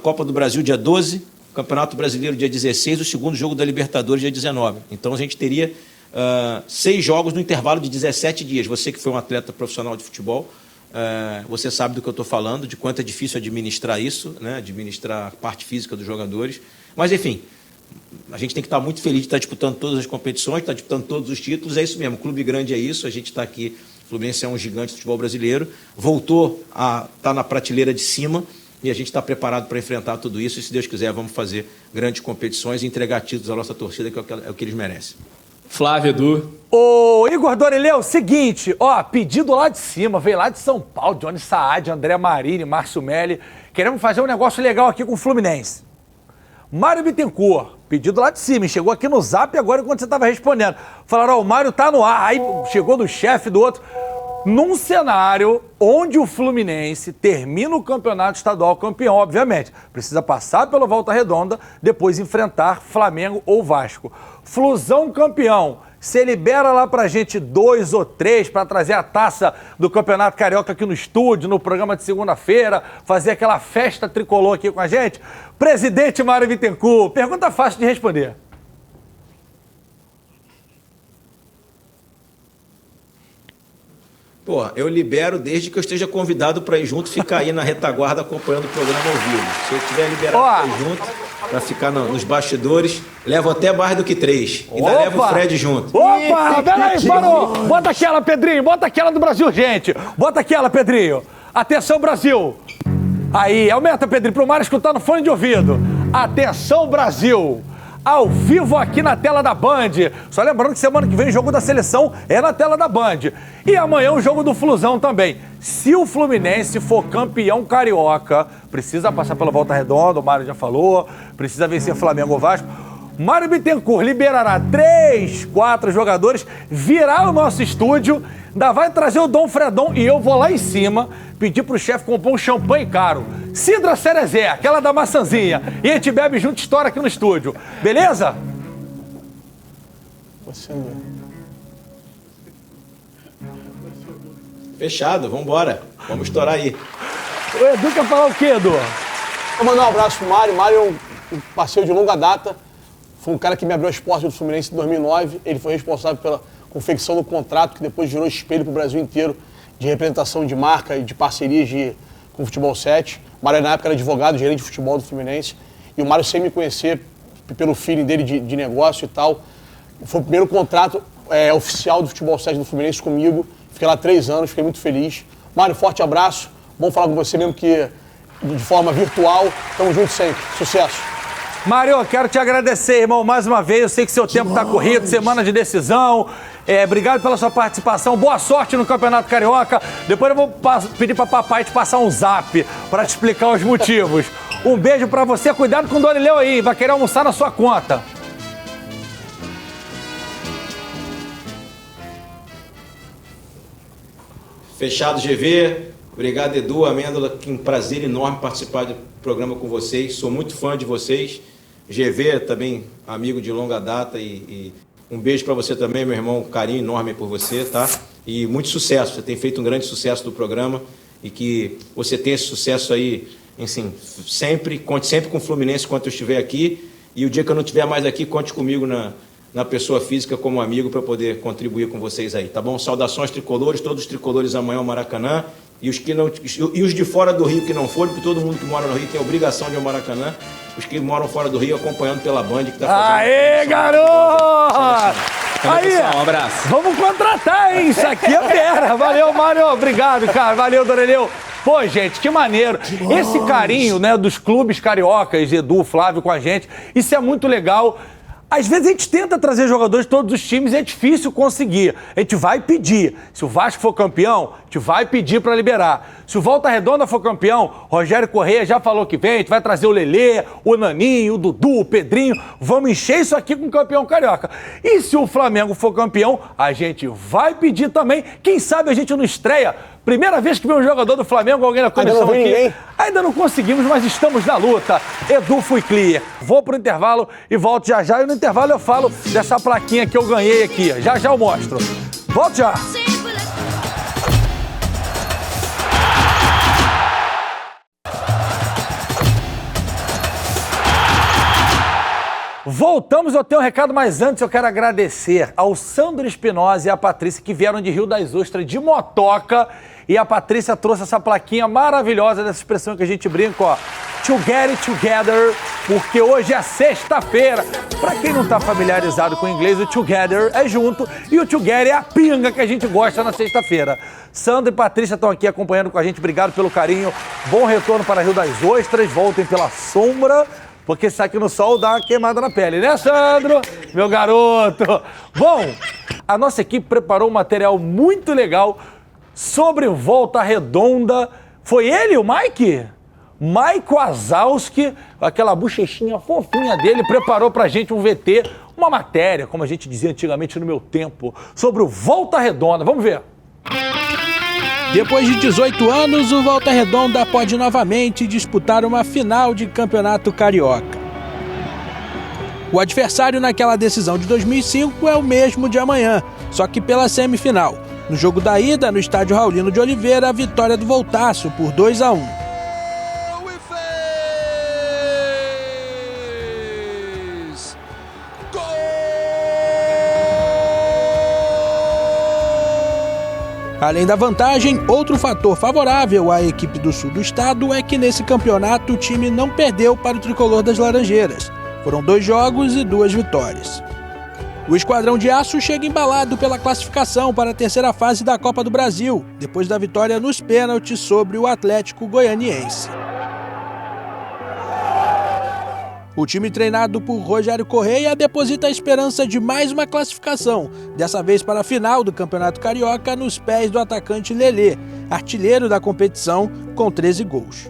Copa do Brasil dia 12, Campeonato Brasileiro dia 16, o segundo jogo da Libertadores dia 19. Então a gente teria 6 jogos no intervalo de 17 dias. Você que foi um atleta profissional de futebol, você sabe do que eu estou falando, de quanto é difícil administrar isso, né? Administrar a parte física dos jogadores. Mas, enfim, a gente tem que estar muito feliz de estar disputando todas as competições, estar disputando todos os títulos, é isso mesmo. O clube grande é isso, a gente está aqui, o Fluminense é um gigante do futebol brasileiro, voltou a estar na prateleira de cima e a gente está preparado para enfrentar tudo isso e, se Deus quiser, vamos fazer grandes competições e entregar títulos à nossa torcida, que é o que eles merecem. Flávio, Edu. Ô, Igor Dorileu, seguinte, pedido lá de cima, veio lá de São Paulo, Johnny Saad, André Marini, Márcio Melli, queremos fazer um negócio legal aqui com o Fluminense. Mário Bittencourt, pedido lá de cima, chegou aqui no Zap agora enquanto você estava respondendo. Falaram, o Mário tá no ar, aí chegou do chefe do outro. Num cenário onde o Fluminense termina o campeonato estadual campeão, obviamente, precisa passar pela Volta Redonda, depois enfrentar Flamengo ou Vasco. Flusão campeão, você libera lá pra gente 2 ou 3 para trazer a taça do Campeonato Carioca aqui no estúdio, no programa de segunda-feira, fazer aquela festa tricolor aqui com a gente? Presidente Mário Bittencourt, pergunta fácil de responder. Pô, eu libero desde que eu esteja convidado para ir junto, ficar aí na retaguarda acompanhando o programa ao vivo. Se eu estiver liberado para ir junto, para ficar nos bastidores, levo até mais do que 3. Ainda levo o Fred junto. Opa, peraí, parou! Bota aquela, Pedrinho, bota aquela do Brasil, gente. Bota aquela, Pedrinho. Atenção, Brasil. Aí, aumenta, Pedrinho, pro Mário escutar no fone de ouvido. Atenção, Brasil. ao vivo aqui na tela da Band. Só lembrando que semana que vem o jogo da seleção é na tela da Band. E amanhã o jogo do Flusão também. Se o Fluminense for campeão carioca, precisa passar pela Volta Redonda, o Mário já falou, precisa vencer Flamengo ou Vasco. Mário Bittencourt liberará 3, 4 jogadores, virá o nosso estúdio, ainda vai trazer o Dom Fredon e eu vou lá em cima pedir pro chefe comprar um champanhe caro. Cidra Cerezé, aquela da maçãzinha. E a gente bebe junto, estoura aqui no estúdio. Beleza? Fechado, vambora. Vamos estourar aí. O Edu quer falar o quê, Edu? Vou mandar um abraço pro Mário. Mário é um parceiro de longa data. Foi um cara que me abriu as portas do Fluminense em 2009. Ele foi responsável pela confecção do contrato, que depois virou espelho pro Brasil inteiro, de representação de marca e de parcerias com o Futebol 7. O Mário, na época, era advogado, gerente de futebol do Fluminense. E o Mário, sem me conhecer, pelo feeling dele de negócio e tal, foi o primeiro contrato oficial do Futebol 7 do Fluminense comigo. Fiquei lá 3 anos, fiquei muito feliz. Mário, forte abraço. Bom falar com você mesmo que de forma virtual. Tamo junto sempre. Sucesso. Mário, quero te agradecer, irmão, mais uma vez. Eu sei que seu tempo está corrido, semana de decisão. Obrigado pela sua participação. Boa sorte no Campeonato Carioca. Depois eu vou pedir para papai te passar um zap para te explicar os motivos. Um beijo para você. Cuidado com o Dorileu aí. Vai querer almoçar na sua conta. Fechado, GV. Obrigado, Edu, Amêndola. Que um prazer enorme participar do programa com vocês. Sou muito fã de vocês. GV, também amigo de longa data. E um beijo para você também, meu irmão. Um carinho enorme por você, tá? E muito sucesso. Você tem feito um grande sucesso do programa. E que você tenha esse sucesso aí, assim, sempre. Conte sempre com o Fluminense enquanto eu estiver aqui. E o dia que eu não estiver mais aqui, conte comigo na pessoa física como amigo para poder contribuir com vocês aí, tá bom? Saudações tricolores, todos os tricolores amanhã ao Maracanã. E os de fora do Rio que não foram, porque todo mundo que mora no Rio tem a obrigação de ir ao Maracanã. Os que moram fora do Rio acompanhando pela Band, que tá fazendo... Aê, garoto! Aí, um abraço. Vamos contratar, hein? Isso aqui é fera. Valeu, Mário. Obrigado, cara. Valeu, Doreleu. Pô, gente, que maneiro. Esse carinho, né, dos clubes cariocas, Edu, Flávio com a gente, isso é muito legal. Às vezes a gente tenta trazer jogadores de todos os times e é difícil conseguir. A gente vai pedir. Se o Vasco for campeão, a gente vai pedir para liberar. Se o Volta Redonda for campeão, Rogério Corrêa já falou que vem, a gente vai trazer o Lelê, o Naninho, o Dudu, o Pedrinho. Vamos encher isso aqui com o campeão carioca. E se o Flamengo for campeão, a gente vai pedir também. Quem sabe a gente não estreia. Primeira vez que vê um jogador do Flamengo, alguém na comissão aqui. Ninguém. Ainda não conseguimos, mas estamos na luta. Edu Fui Clear. Vou pro intervalo e volto já já. E no intervalo eu falo dessa plaquinha que eu ganhei aqui. Já já eu mostro. Volto já. Voltamos, eu tenho um recado, mas antes eu quero agradecer ao Sandro Espinosa e à Patrícia que vieram de Rio das Ostras de motoca, e a Patrícia trouxe essa plaquinha maravilhosa dessa expressão que a gente brinca, ó, to get it together, porque hoje é sexta-feira. Pra quem não tá familiarizado com o inglês, o together é junto e o together é a pinga que a gente gosta na sexta-feira. Sandro e Patrícia estão aqui acompanhando com a gente, obrigado pelo carinho, bom retorno para Rio das Ostras, voltem pela sombra, porque se aqui no sol dá uma queimada na pele, né, Sandro? Meu garoto! Bom, a nossa equipe preparou um material muito legal sobre Volta Redonda. Foi ele, o Mike? Mike Wazowski, aquela bochechinha fofinha dele, preparou pra gente um VT, uma matéria, como a gente dizia antigamente no meu tempo, sobre o Volta Redonda. Vamos ver. Depois de 18 anos, o Volta Redonda pode novamente disputar uma final de Campeonato Carioca. O adversário naquela decisão de 2005 é o mesmo de amanhã, só que pela semifinal. No jogo da ida, no estádio Raulino de Oliveira, a vitória do Voltaço por 2-1. Além da vantagem, outro fator favorável à equipe do sul do estado é que nesse campeonato o time não perdeu para o tricolor das Laranjeiras. Foram 2 jogos e 2 vitórias. O Esquadrão de Aço chega embalado pela classificação para a terceira fase da Copa do Brasil, depois da vitória nos pênaltis sobre o Atlético Goianiense. O time treinado por Rogério Correia deposita a esperança de mais uma classificação, dessa vez para a final do Campeonato Carioca, nos pés do atacante Lelê, artilheiro da competição com 13 gols.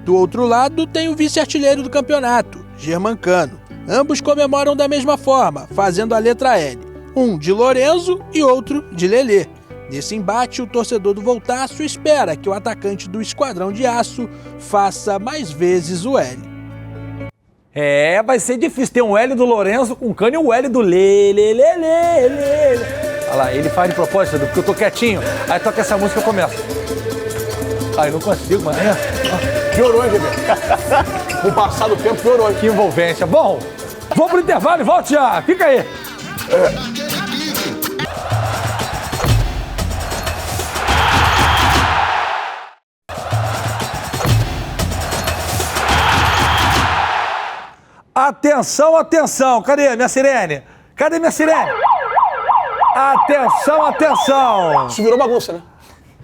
Do outro lado, tem o vice-artilheiro do campeonato, Germancano. Ambos comemoram da mesma forma, fazendo a letra L, um de Lorenzo e outro de Lelê. Nesse embate, o torcedor do Voltaço espera que o atacante do Esquadrão de Aço faça mais vezes o L. Vai ser difícil ter um L do Lorenzo com Cano e um L do Lê. Olha lá, ele faz de propósito, porque eu tô quietinho. Aí toca essa música e eu começo. Ai, não consigo, mas... Piorou, hein, Gilberto? Com o passar do tempo, piorou, hein? Que envolvência. Bom, vamos pro intervalo e volte já. Fica aí. Atenção, atenção. Cadê minha sirene? Cadê minha sirene? Atenção, atenção. Isso virou bagunça, né?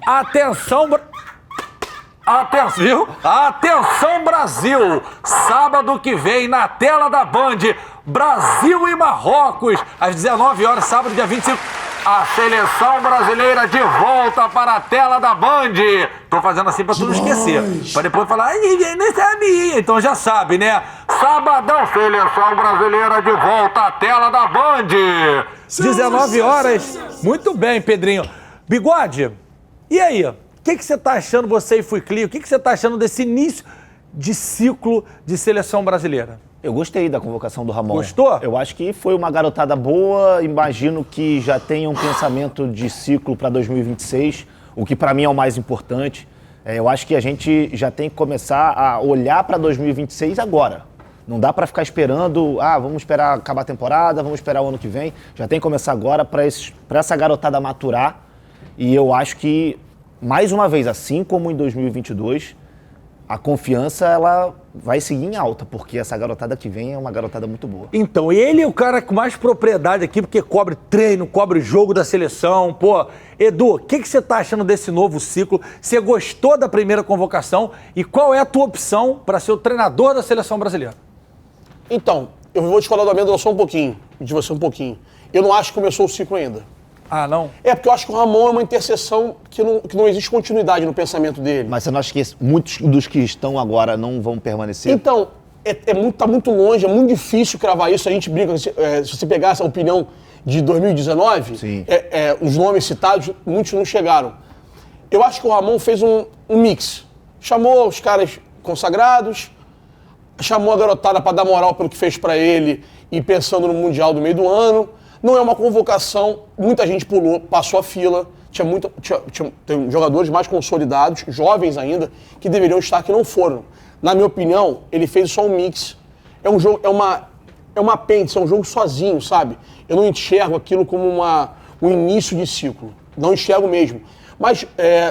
Atenção, viu? Atenção, Brasil! Sábado que vem, na tela da Band, Brasil e Marrocos, às 19 horas, sábado, dia 25. A seleção brasileira de volta para a tela da Band. Tô fazendo assim pra tu não esquecer. Pra depois falar, ninguém nem sabia. Então já sabe, né? Sabadão, seleção brasileira de volta à tela da Band. 19 horas. Muito bem, Pedrinho. Bigode, e aí? O que você tá achando, você e Fui Clear? O que você tá achando desse início de ciclo de seleção brasileira? Eu gostei da convocação do Ramon. Gostou? Eu acho que foi uma garotada boa, imagino que já tenha um pensamento de ciclo para 2026, o que para mim é o mais importante. Eu acho que a gente já tem que começar a olhar para 2026 agora. Não dá para ficar esperando, vamos esperar acabar a temporada, vamos esperar o ano que vem. Já tem que começar agora para essa garotada maturar. E eu acho que, mais uma vez, assim como em 2022, a confiança ela vai seguir em alta, porque essa garotada que vem é uma garotada muito boa. Então, ele é o cara com mais propriedade aqui, porque cobre treino, cobre jogo da seleção. Pô, Edu, o que você tá achando desse novo ciclo? Você gostou da primeira convocação? E qual é a tua opção para ser o treinador da seleção brasileira? Então, eu vou discordar do Amêndola só um pouquinho, de você um pouquinho. Eu não acho que começou o ciclo ainda. Ah, não? É porque eu acho que o Ramon é uma interseção que não existe continuidade no pensamento dele. Mas você não acha que muitos dos que estão agora não vão permanecer? Então, tá muito longe, é muito difícil cravar isso. A gente brinca, se você pegar essa opinião de 2019, os nomes citados, muitos não chegaram. Eu acho que o Ramon fez um mix. Chamou os caras consagrados, chamou a garotada para dar moral pelo que fez para ele e pensando no Mundial do meio do ano. Não é uma convocação, muita gente pulou, passou a fila, tem jogadores mais consolidados, jovens ainda, que deveriam estar, que não foram. Na minha opinião, ele fez só um mix. É um jogo, é uma apêndice, é um jogo sozinho, sabe? Eu não enxergo aquilo como um início de ciclo, não enxergo mesmo. Mas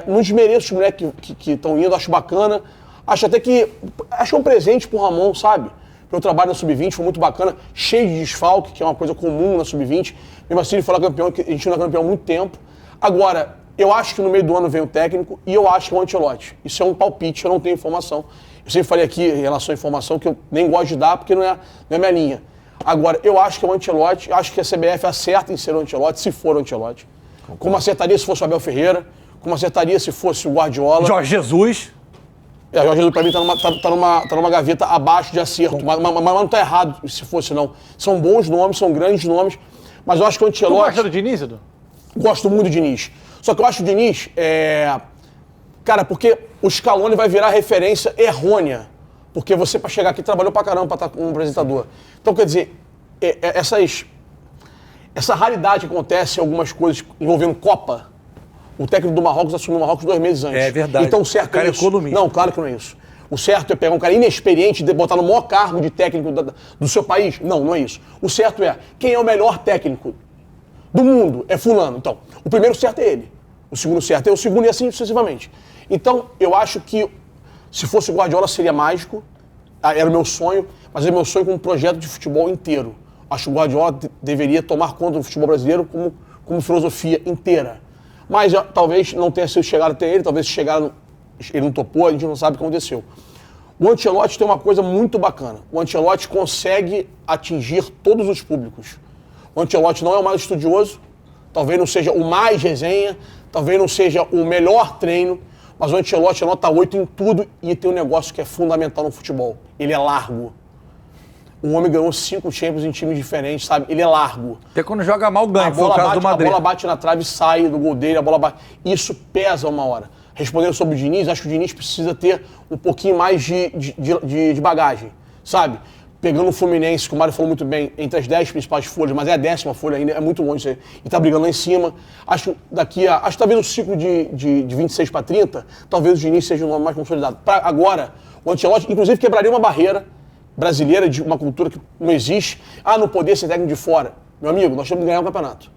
não desmereço os moleques que estão indo, acho bacana. Acho até que, acho um presente pro Ramon, sabe? Meu trabalho na Sub-20 foi muito bacana, cheio de desfalque, que é uma coisa comum na Sub-20. Mesmo assim, ele foi lá campeão, que a gente não é campeão há muito tempo. Agora, eu acho que no meio do ano vem o técnico e eu acho que é o Ancelotti. Isso é um palpite, eu não tenho informação. Eu sempre falei aqui em relação à informação que eu nem gosto de dar, porque não é minha linha. Agora, eu acho que é o Ancelotti, acho que a CBF acerta em ser o Ancelotti, se for o Ancelotti. Como acertaria se fosse o Abel Ferreira, como acertaria se fosse o Guardiola. Jorge Jesus. Jorge Jesus, pra mim, tá numa gaveta abaixo de acerto. Mas não tá errado se fosse, não. São bons nomes, são grandes nomes. Mas eu acho que o Ancelotti... Tu gosta do Diniz, Edu? Gosto muito do Diniz. Só que eu acho o Diniz... Cara, porque o Scaloni vai virar referência errônea. Porque você, pra chegar aqui, trabalhou pra caramba pra estar como apresentador. Então, quer dizer, essa raridade que acontece em algumas coisas envolvendo Copa... O técnico do Marrocos assumiu o Marrocos 2 meses antes. É verdade. Então, o certo é isso. Não, claro que não é isso. O certo é pegar um cara inexperiente e botar no maior cargo de técnico do seu país? Não, não é isso. O certo é, quem é o melhor técnico do mundo? É fulano. Então, o primeiro certo é ele. O segundo certo é o segundo e assim sucessivamente. Então, eu acho que se fosse o Guardiola seria mágico. Era o meu sonho, mas é meu sonho com um projeto de futebol inteiro. Acho que o Guardiola deveria tomar conta do futebol brasileiro como filosofia inteira. Mas talvez não tenha sido chegado até ele, talvez chegaram, ele não topou, a gente não sabe o que aconteceu. O Ancelotti tem uma coisa muito bacana. O Ancelotti consegue atingir todos os públicos. O Ancelotti não é o mais estudioso, talvez não seja o mais resenha, talvez não seja o melhor treino, mas o Ancelotti é nota 8 em tudo e tem um negócio que é fundamental no futebol. Ele é largo. O homem ganhou 5 Champions em times diferentes, sabe? Ele é largo. Até quando joga mal, ganha, A bola, do Madrid. a bola bate na trave e sai do gol dele, a bola bate. Isso pesa uma hora. Respondendo sobre o Diniz, acho que o Diniz precisa ter um pouquinho mais de bagagem, sabe? Pegando o Fluminense, que o Mário falou muito bem, entre as 10 principais folhas, mas é a 10ª folha ainda, é muito longe isso aí. E tá brigando lá em cima. Acho que talvez o ciclo de 26 para 30, talvez o Diniz seja o nome mais consolidado. Agora, o Ancelotti, inclusive, quebraria uma barreira brasileira de uma cultura que não existe. Não poder ser técnico de fora. Meu amigo, nós temos que ganhar o campeonato.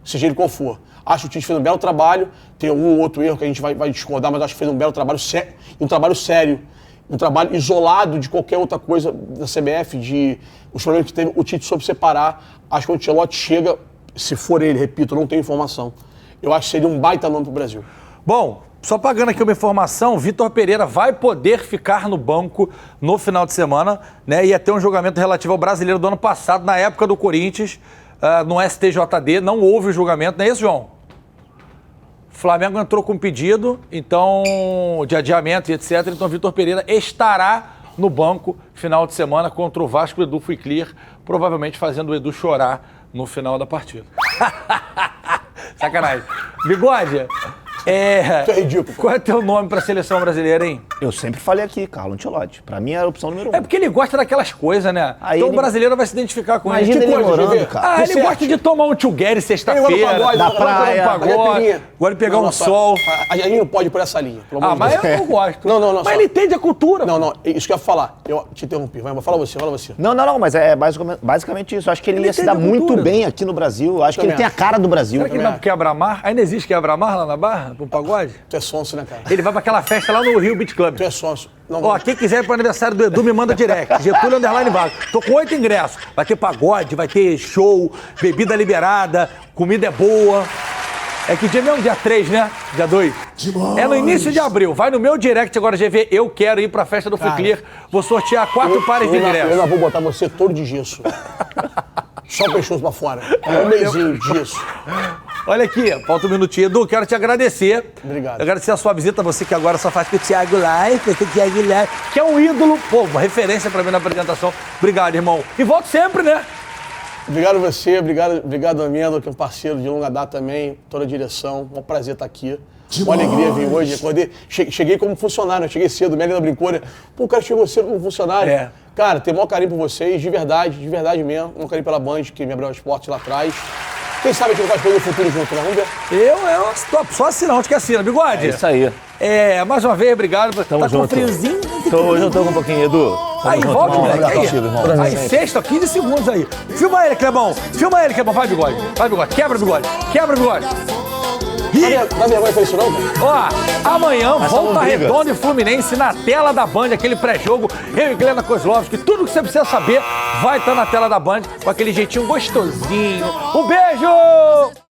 Seja ele qual for. Acho que o Tite fez um belo trabalho, tem um ou outro erro que a gente vai discordar, mas acho que fez um belo trabalho, um trabalho sério, um trabalho isolado de qualquer outra coisa da CBF, os problemas que teve, o Tite soube separar. Acho que o Ancelotti chega, se for ele, repito, não tenho informação, eu acho que seria um baita nome pro Brasil. Bom, só pagando aqui uma informação, Vitor Pereira vai poder ficar no banco no final de semana, né? Ia ter um julgamento relativo ao Brasileiro do ano passado, na época do Corinthians, no STJD, não houve o julgamento, não é isso, João? O Flamengo entrou com pedido, então, de adiamento e etc. Então, Vitor Pereira estará no banco final de semana contra o Vasco. O Edu foi clear, provavelmente fazendo o Edu chorar no final da partida. Sacanagem. Bigode, Isso é ridículo. qual é teu nome pra seleção brasileira, hein? Eu sempre falei aqui, Carlo Ancelotti. Pra mim é a opção número 1. É porque ele gosta daquelas coisas, né? Aí Então ele- o brasileiro vai se identificar com ele. Imagina Que ele coisa, morando, Gê? cara. Ele gosta de tomar um tchugueri sexta-feira, Ele gosta do pagode, da da praia, praia, pagode, gosta de pegar um sol. A gente não pode ir por essa linha. Pelo amor de Mas Deus. eu não gosto. Não, Mas só- ele entende a cultura. Não, isso que eu ia falar. Eu te interrompi. Fala você. Não, mas é basicamente isso. Eu acho que ele ia se entende dar a cultura. muito bem aqui no Brasil. Eu acho que ele Também tem a acho. cara do Brasil. Será que ele vai pro Quebra-Mar? Ainda existe Quebra-Mar lá na Barra, pro pagode? Tu é sonso, né, cara? Ele vai pra aquela festa lá no Rio Beach Club. Tu é sonso. Não, Ó, quem quiser ir pro aniversário do Edu, me manda direct. Getúlio _ Vago. Tô com 8 ingressos. Vai ter pagode, vai ter show, bebida liberada, comida é boa. É que dia mesmo? Dia 3, né? Dia 2? É no início de abril. Vai no meu direct agora, GV. Eu quero ir pra festa do Fui Clear. Vou sortear 4 pares de Eu ingressos. ainda vou botar você todo de gesso. Só o pescoço pra fora. Um mêsinho de gesso. Olha aqui, falta um minutinho. Edu, quero te agradecer. Obrigado. Agradecer a sua visita, você que agora só faz com o Thiago Life, que é um ídolo, pô, uma referência pra mim na apresentação. Obrigado, irmão. E volto sempre, né? Obrigado você, obrigado Amêndola, que é um parceiro de longa data também, toda a direção. Um prazer estar aqui. Uma alegria vir hoje. Acordei, cheguei como funcionário, eu cheguei cedo, o Melina brincou, né? Pô, o cara chegou cedo como funcionário. É. Cara, tenho o maior carinho por vocês, de verdade mesmo. Um carinho pela Band, que me abriu as portas lá atrás. Quem sabe a gente não vai fazer o futuro junto, né? Vamos ver. Eu top, só assinar, onde que assina, Bigode? É isso aí. Mais uma vez, obrigado. Tamo tá junto. com friozinho? Hoje eu tô com um pouquinho, Edu. Aí, junto, volta, irmão. moleque. Obrigado, Aí, contigo, irmão. aí, sexta, 15 segundos aí. Filma ele, Clebão. Vai, Bigode. Vai, Bigode. Quebra, Bigode. Dá vergonha pra isso não, cara? Ó, amanhã, Volta briga. Redonda e Fluminense na tela da Band, aquele pré-jogo. Eu e Glena Kozlovski, tudo que você precisa saber vai estar na tela da Band com aquele jeitinho gostosinho. Um beijo!